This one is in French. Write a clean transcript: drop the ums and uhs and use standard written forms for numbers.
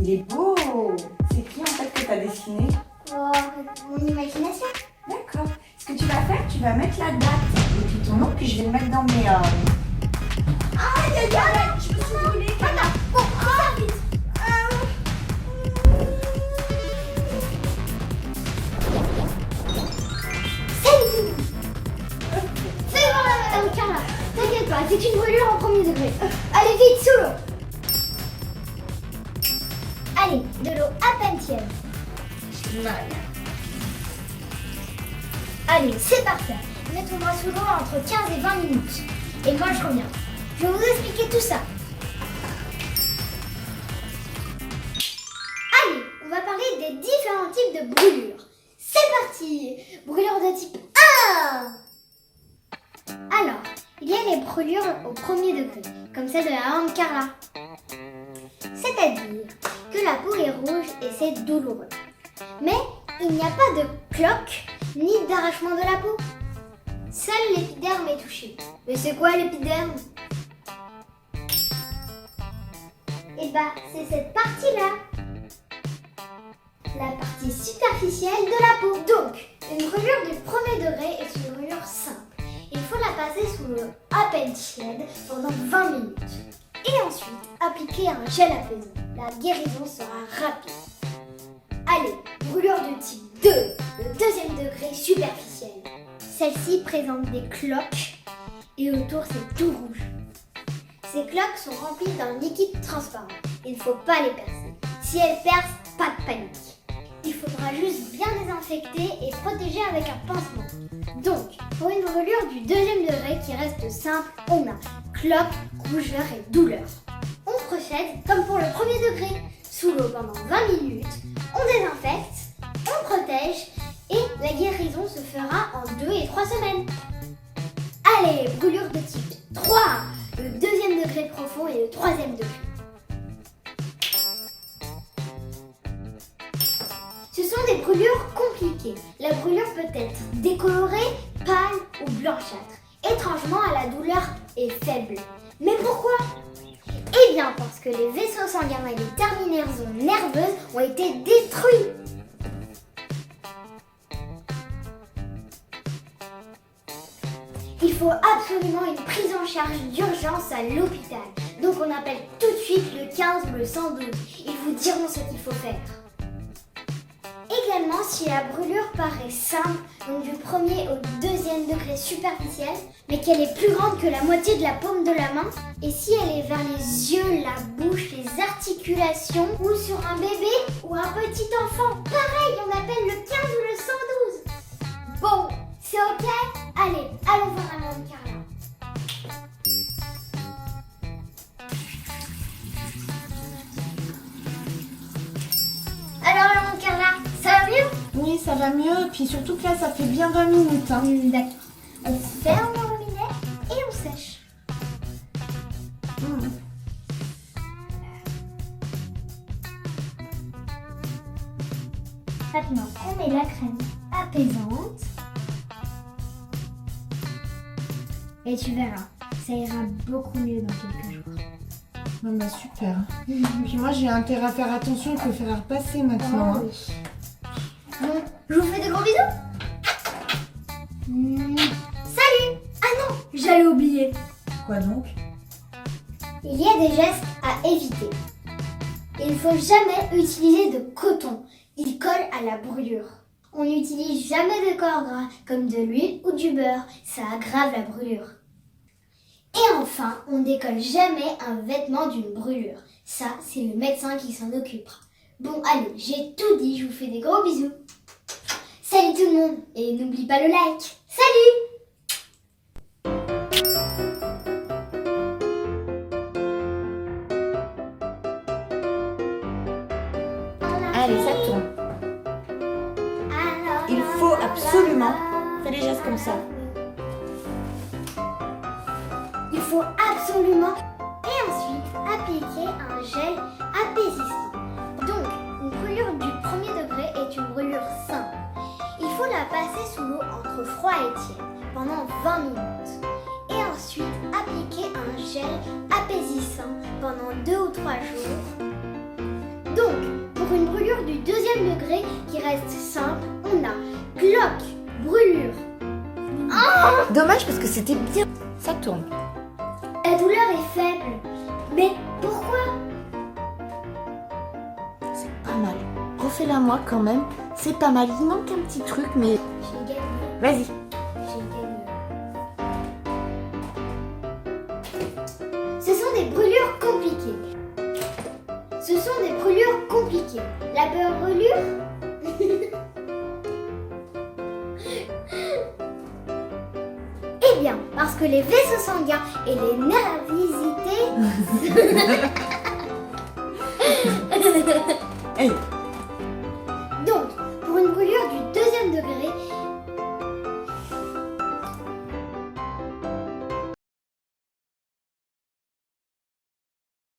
Il est beau. C'est qui en fait que tu as dessiné? Oh, mon imagination. D'accord. Ce que tu vas faire, tu vas mettre la date et puis ton nom, puis je vais le mettre dans mes... Aïe, aïe, aïe, je me suis brûlée. Attends, bon, ça vite. C'est bon, madame Carla. T'inquiète pas, c'est une brûlure en premier degré. Allez, vite, sous l'eau. Allez, de l'eau à peine tiède. Allez, c'est parfait. Mets ton bras sous l'eau entre 15 et 20 minutes. Et moi, je reviens. Je vais vous expliquer tout ça. Allez, on va parler des différents types de brûlures. C'est parti. Brûlure de type 1. Alors, il y a les brûlures au premier degré, comme celle de la maman Carla. C'est-à-dire que la peau est rouge et c'est douloureux. Mais il n'y a pas de cloque ni d'arrachement de la peau. Seul l'épiderme est touché. Mais c'est quoi l'épiderme? Eh ben, c'est cette partie-là. La partie superficielle de la peau. Donc, une brûlure du premier degré est une brûlure simple. Il faut la passer sous l'eau à peine tiède pendant 20 minutes. Et ensuite, appliquer un gel apaisant. La guérison sera rapide. Allez, brûlure de type 2, le deuxième degré superficiel. Celle-ci présente des cloques et autour c'est tout rouge. Ces cloques sont remplies d'un liquide transparent. Il ne faut pas les percer. Si elles percent, pas de panique. Il faudra juste bien désinfecter et protéger avec un pansement. Donc, pour une brûlure du deuxième degré qui reste simple, on a cloques, rougeur et douleur. On procède comme pour le premier degré. Sous l'eau pendant 20 minutes, on désinfecte, on protège et la guérison se fera en 2 et 3 semaines. Allez, brûlure de type 3, le deuxième degré profond et le troisième degré. Ce sont des brûlures compliquées. La brûlure peut être décolorée, pâle ou blanchâtre. Étrangement, la douleur est faible. Mais pourquoi? Eh bien parce que les vaisseaux sanguins et les terminaisons nerveuses ont été détruits. Il faut absolument une prise en charge d'urgence à l'hôpital. Donc on appelle tout de suite le 15 ou le 112. Ils vous diront ce qu'il faut faire. Également, si la brûlure paraît simple, donc du premier au deuxième degré superficiel, mais qu'elle est plus grande que la moitié de la paume de la main, et si elle est vers les yeux, la bouche, les articulations, ou sur un bébé ou un petit enfant, pareil, on appelle le 15 ou le 112. Bon, c'est ok? Allez, allons voir la maman Carla. Alors, maman Carla, ça va mieux? Oui, ça va mieux. Puis surtout que là, ça fait bien 20 minutes. Hein. D'accord. On ferme le robinet et on sèche. Maintenant, on met la crème apaisante. Et tu verras, ça ira beaucoup mieux dans quelques jours. Ah bah super. Puis moi, j'ai intérêt à faire attention, il faut faire repasser maintenant. Oh, oui. Bon, je vous fais de gros bisous. Salut. Ah non, j'allais oublier. Quoi donc? Il y a des gestes à éviter. Il ne faut jamais utiliser de coton. Il colle à la brûlure. On n'utilise jamais de corps gras comme de l'huile ou du beurre. Ça aggrave la brûlure. Et enfin, on ne décolle jamais un vêtement d'une brûlure. Ça, c'est le médecin qui s'en occupera. Bon, allez, j'ai tout dit. Je vous fais des gros bisous. Salut tout le monde. Et n'oublie pas le like. Salut! Allez, ça tourne. Il faut absolument faire des gestes comme ça. Il faut absolument et ensuite appliquer un gel apaisissant. Donc, une brûlure du premier degré est une brûlure simple. Il faut la passer sous l'eau entre froid et tiède pendant 20 minutes. Et ensuite appliquer un gel apaisissant pendant 2 ou 3 jours. Donc, deuxième degré qui reste simple, on a cloque, brûlure. Dommage parce que c'était bien. Ça tourne. La douleur est faible. Mais pourquoi? C'est pas mal. Refais-la moi quand même. C'est pas mal. Il manque un petit truc, mais. J'ai gagné. Vas-y. J'ai gagné. Ce sont des brûlures compliquées. Ce sont des brûlures compliquées. La brûlure? Eh bien, parce que les vaisseaux sanguins et les nervosités... Hey. Donc, pour une brûlure du deuxième degré,